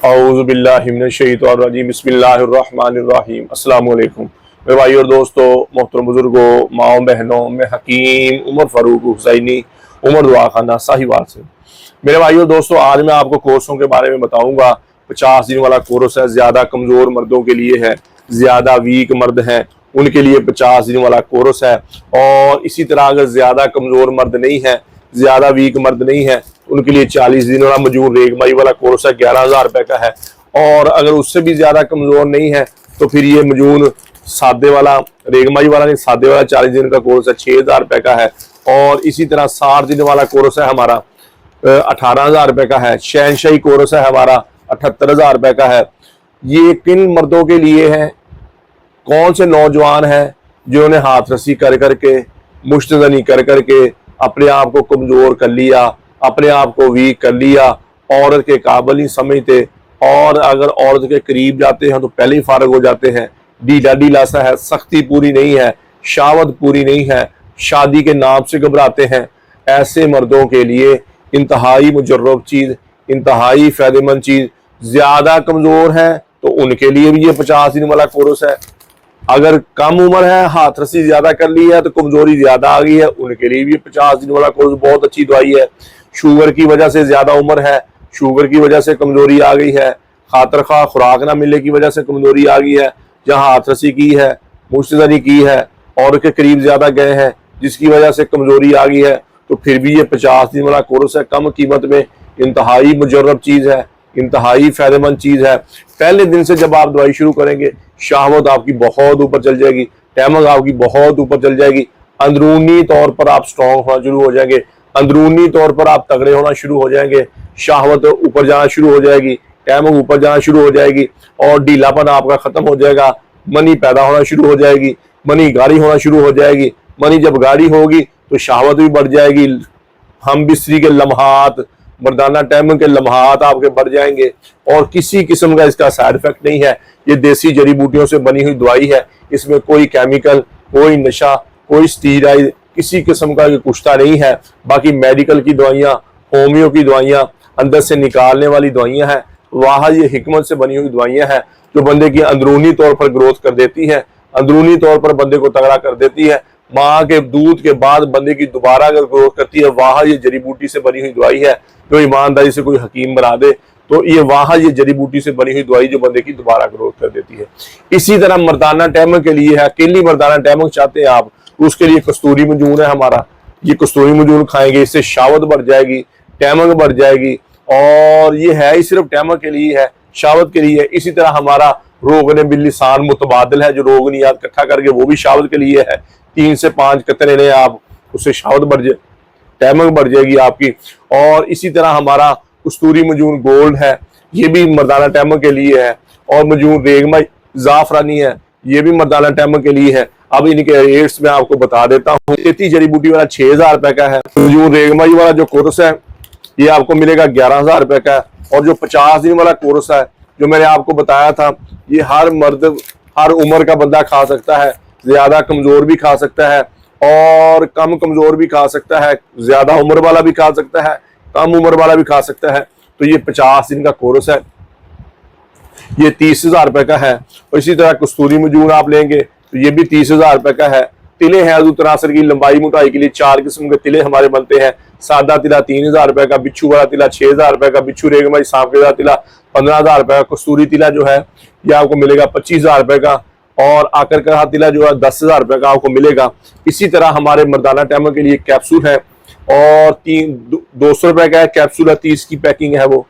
औज़ु बिल्लाहि मिनश शैतानिर रजीम बिस्मिल्लाहिर रहमानिर रहीम। अस्सलामु अलैकुम मेरे भाई और दोस्तों, मोहतरम बुजुर्गों, माओ बहनों, मैं हकीम उमर फारूक हुसैनी उमर दुआ खाना साहिवाल से। मेरे भाई और दोस्तों, आज मैं आपको कोर्सों के बारे में बताऊंगा। 50 दिन वाला कोर्स है, ज्यादा कमजोर मर्दों के लिए है, ज्यादा वीक मर्द हैं उनके लिए 50 दिन वाला कोर्स है। और इसी तरह अगर ज्यादा कमजोर मर्द नहीं है, ज्यादा वीक मर्द नहीं है, उनके लिए 40 दिन वाला मजून रेगमाई वाला कोर्स है, 11,000 रुपए का है। और अगर उससे भी ज्यादा कमजोर नहीं है तो फिर ये मजून सादे वाला रेगमाई वाला नहीं, सादे वाला 40 दिन का कोर्स है, 6,000 रुपए का है। और इसी तरह 60 दिन वाला कोर्स है हमारा, 18,000 रुपए का है। शहनशाही कोर्स है हमारा, 78,000 रुपए का है। ये किन मर्दों के लिए है? कौन से नौजवान हैं जिन्होंने हाथ रस्सी कर करके, मुश्तजनी कर करके अपने आप को कमजोर कर लिया, अपने आप को वीक कर लिया, औरत के काबिल नहीं समझते, और अगर औरत के करीब जाते हैं तो पहले ही फारग हो जाते हैं। ढीला ढीला सा है, सख्ती पूरी नहीं है, शावत पूरी नहीं है, शादी के नाम से घबराते हैं। ऐसे मर्दों के लिए इंतहाई मुजर्रब चीज, इंतहाई फायदेमंद चीज। ज्यादा कमजोर है तो उनके लिए भी ये 50 दिन वाला कोर्स है। अगर कम उम्र है, हाथ रस्सी ज्यादा कर ली है, तो कमजोरी ज्यादा आ गई है, उनके लिए भी 50 दिन वाला कोर्स बहुत अच्छी दवाई है। शुगर की वजह से ज्यादा उम्र है, शुगर की वजह से कमजोरी आ गई है, खातर खा खुराक ना मिलने की वजह से कमजोरी आ गई है, जहां हाथ रस्सी की है, मुश्तजनी की है, और के करीब ज्यादा गए हैं जिसकी वजह से कमजोरी आ गई है, तो फिर भी ये 50 दिन वाला कोर्स है, कम कीमत में, इंतहाई मुजर्रब चीज है, इंतहाई फायदेमंद चीज है। पहले दिन से जब आप दवाई शुरू करेंगे, शाहवत आपकी बहुत ऊपर चल जाएगी, टैमक आपकी बहुत ऊपर चल जाएगी, अंदरूनी तौर पर आप स्ट्रॉन्ग होना शुरू हो जाएंगे, अंदरूनी तौर पर आप तगड़े होना शुरू हो जाएंगे, शाहवत ऊपर जाना शुरू हो जाएगी, टैमक ऊपर जाना शुरू हो जाएगी, और ढीलापन आपका खत्म हो जाएगा। मनी पैदा होना शुरू हो जाएगी, मनी गाढ़ी होना शुरू हो जाएगी। मनी जब गाढ़ी होगी तो शाहवत भी बढ़ जाएगी। हम बिस्तरी के लम्हात, मर्दाना टाइम के लम्हात आपके बढ़ जाएंगे। और किसी किस्म का इसका साइड इफेक्ट नहीं है। ये देसी जड़ी बूटियों से बनी हुई दवाई है, इसमें कोई केमिकल, कोई नशा, कोई स्टीराइड, किसी किस्म का कुश्ता नहीं है। बाकी मेडिकल की दवाइयाँ, होमियो की दवाइयाँ, अंदर से निकालने वाली दवाइयाँ हैं, वहाँ ये हिकमत से बनी हुई दवाइयाँ हैं जो बंदे की अंदरूनी तौर पर ग्रोथ कर देती है, अंदरूनी तौर पर बंदे को तगड़ा कर देती है। माँ के दूध के बाद बंदे की दोबारा अगर ग्रोथ करती है, वहाँ ये जड़ी बूटी से बनी हुई दवाई है। जो ईमानदारी से कोई हकीम बना दे तो ये वहाँ ये जड़ी बूटी से बनी हुई दवाई जो बंदे की दोबारा ग्रोथ कर देती है। इसी तरह मर्दाना टैमक के लिए है, अकेली मर्दाना टैमक चाहते हैं आप, उसके लिए कस्तूरी मजून है हमारा। ये कस्तूरी मजून खाएंगे, इससे शावत बढ़ जाएगी, टैमक बढ़ जाएगी। और ये है ही सिर्फ टैमक के लिए है, शावत के लिए। इसी तरह हमारा रोगने बिल्लिसान मुतबादिल है, जो रोगनियात इकट्ठा करके वो भी शावत के लिए है। 3 से 5 कतरे लें आप, उससे शावत बढ़ जाए, टैमक बढ़ जाएगी आपकी। और इसी तरह हमारा कस्तूरी मजून गोल्ड है, ये भी मर्दाना टैमक के लिए है। और मजून रेगमाई जाफरानी है, ये भी मर्दाना टैमक के लिए है। अब इनके रेट्स मैं आपको बता देता हूँ। 33 जड़ी बूटी वाला 6,000 रुपए का है। मजून रेगमाई वाला जो कोर्स है ये आपको मिलेगा 11,000 रुपए का है। और जो 50 दिन वाला कोर्स है जो मैंने आपको बताया था, ये हर मर्द, हर उम्र का बंदा खा सकता है। ज्यादा कमजोर भी खा सकता है और कम कमजोर भी खा सकता है, ज्यादा उम्र वाला भी खा सकता है, कम उम्र वाला भी खा सकता है। तो ये 50 दिन का कोर्स है, ये 30,000 रुपए का है। और इसी तरह कस्तूरी मजून आप लेंगे तो ये भी 30,000 रुपए का है। तिले हैं अजू तनासर की लंबाई मोटाई के लिए 4 किस्म के तिले हमारे बनते हैं। सादा तिला 3,000 रुपए का, बिच्छू वाला तिला 6,000 रुपए का, बिच्छू रेगमाई सांफेदार तिला 15,000 रुपए का, कस्तूरी तिला जो है ये आपको मिलेगा 25,000 रुपए का, और आकर का तिला जो है 10,000 रुपए का आपको मिलेगा। इसी तरह हमारे मर्दाना टैमक के लिए कैप्सूल है, और 200 रुपए का कैप्सूल है, 30 की पैकिंग है वो।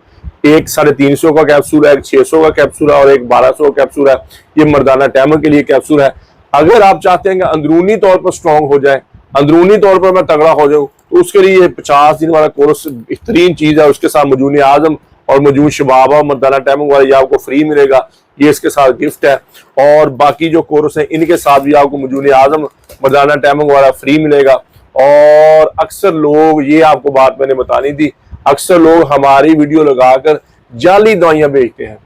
एक 350 का कैप्सूल है, एक 600 का कैप्सूल है, और एक 1200 का कैप्सूल है। ये मर्दाना टैमक के लिए कैप्सूल है। अगर आप चाहते हैं कि अंदरूनी तौर पर स्ट्रॉन्ग हो जाए, अंदरूनी तौर पर मैं तगड़ा हो जाऊं, तो उसके लिए 50 दिन वाला कोर्स बेहतरीन चीज है। उसके साथ मजून आजम और मजून शबाबा मर्दाना टैमक वाला ये आपको फ्री मिलेगा, ये इसके साथ गिफ्ट है। और बाकी जो कोर्स है इनके साथ भी आपको मजून आजम मर्दाना टैमक वाला फ्री मिलेगा। और अक्सर लोग, ये आपको बात मैंने बतानी थी, अक्सर लोग हमारी वीडियो लगाकर जाली दवाइयां बेचते हैं।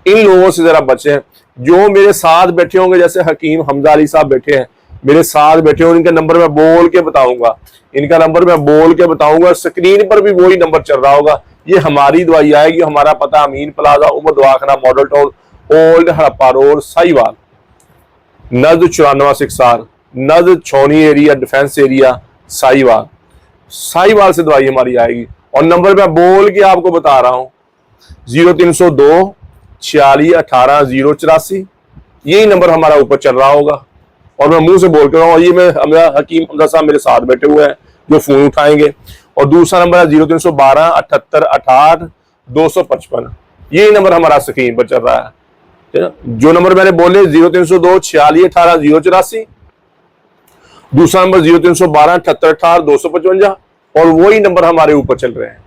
इन लोगों से जरा बचें। जो मेरे साथ बैठे होंगे, जैसे हकीम हमजा अली साहब बैठे हैं मेरे साथ बैठे होंगे, इनका नंबर मैं बोल के बताऊंगा, इनका नंबर मैं बोल के बताऊंगा। स्क्रीन पर भी वही नंबर चल रहा होगा ये हमारी दवाई आएगी। हमारा पता अमीन प्लाजा, उमर दवाखाना, model town, old Harappa road, Sahiwal, नज़ 94 नज़ छौनी area, defence area, Sahiwal. Sahiwal से दवाई हमारी आएगी। और नंबर मैं बोल के आपको बता रहा हूं 0302 46 18 084, यही नंबर हमारा ऊपर चल रहा होगा। और मैं मुंह से बोल कर रहा हूँ, ये मैं हकीम हमजा साहब मेरे साथ बैठे हुए हैं जो फोन उठाएंगे। और दूसरा नंबर है 0312 78 68 255, यही नंबर हमारा स्क्रीन पर चल रहा है। जो नंबर मैंने बोले 0302 46 18 084, दूसरा नंबर 0312 78 68 255, और वही नंबर हमारे ऊपर चल रहे हैं,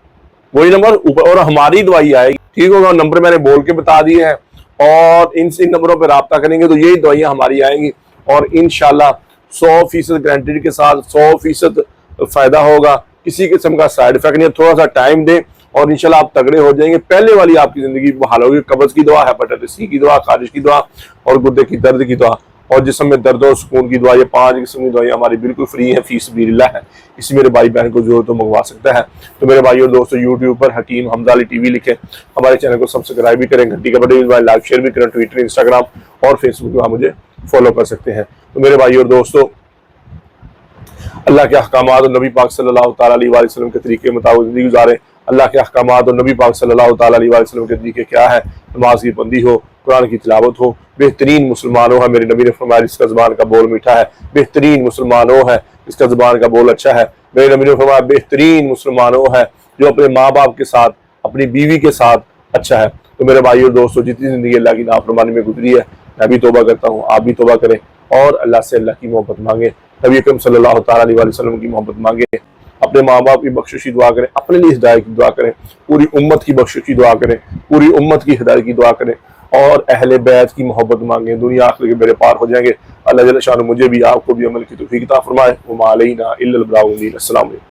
वही नंबर ऊपर। और हमारी दवाई आएगी, ठीक होगा। नंबर मैंने बोल के बता दिए हैं, और इन नंबरों पर राब्ता करेंगे तो यही दवाइयां हमारी आएंगी। और इंशाल्लाह 100% गारंटी के साथ 100% फायदा होगा, किसी किस्म का साइड इफेक्ट नहीं। थोड़ा सा टाइम दें और इंशाल्लाह आप तगड़े हो जाएंगे। पहले वाली आपकी जिंदगी बहाल होगी। कब्ज की दवा, हेपेटाइटिस सी की दवा, खारिश की दवा, और गुर्दे की दर्द की दवा, और जिस्म में दर्द और सुकून की दवा, ये 5 किस्म की दवाई हमारी बिल्कुल फ्री है, फीस बिल्लाह है। इसी मेरे भाई बहन को जरूरत तो मंगवा सकता है। तो मेरे भाई और दोस्तों, यूट्यूब पर हकीम हमजा अली टीवी लिखें, हमारे चैनल को सब्सक्राइब भी करें, घंटी का बटन दबाएं, लाइक शेयर भी करें। ट्विटर, इंस्टाग्राम और फेसबुक पर मुझे फॉलो कर सकते हैं। तो मेरे भाई और दोस्तों, अल्लाह के अहकामात और नबी पाक सल्लल्लाहु अलैहि वसल्लम के तरीके मुताबिक जिंदगी गुजारें। अल्लाह के अहकामात और नबी पाक सल्लल्लाहु अलैहि वसल्लम के तरीके क्या है? नमाज की बंदी हो, कुरान की तिलावत हो, बेहतरीन मुसलमानों है। मेरे नबी ने फरमाया जिसका ज़बान का बोल मीठा है, बेहतरीन मुसलमानों है जिसका ज़बान का बोल अच्छा है। मेरे नबी ने फरमाया बेहतरीन मुसलमानों है जो अपने माँ बाप के साथ, अपनी बीवी के साथ अच्छा है। तो मेरे भाई और दोस्तों, जितनी जिंदगी अल्लाह की नाफरमानी में गुजरी है, मैं भी तौबा करता हूँ, आप भी तौबा करें और अल्लाह से अल्लाह की मोहब्बत मांगे, नबी अकरम सल्लल्लाहु अलैहि वसल्लम की मोहब्बत मांगे, अपने माँ बाप की बख्शिश की दुआ करें, अपने लिए हिदायत की दुआ करें, पूरी उम्मत की बख्शिश की दुआ करें, पूरी उम्मत की हिदायत की दुआ करें, और अहले बैत की मोहब्बत मांगे। दुनिया आखिर के बेड़े पार हो जाएंगे। अल्लाह जल्ल शान मुझे भी, आपको भी अमल की तौफीक अता फरमाए। वमा अलैना इल्लल बलाग। अस्सलाम वालेकुम।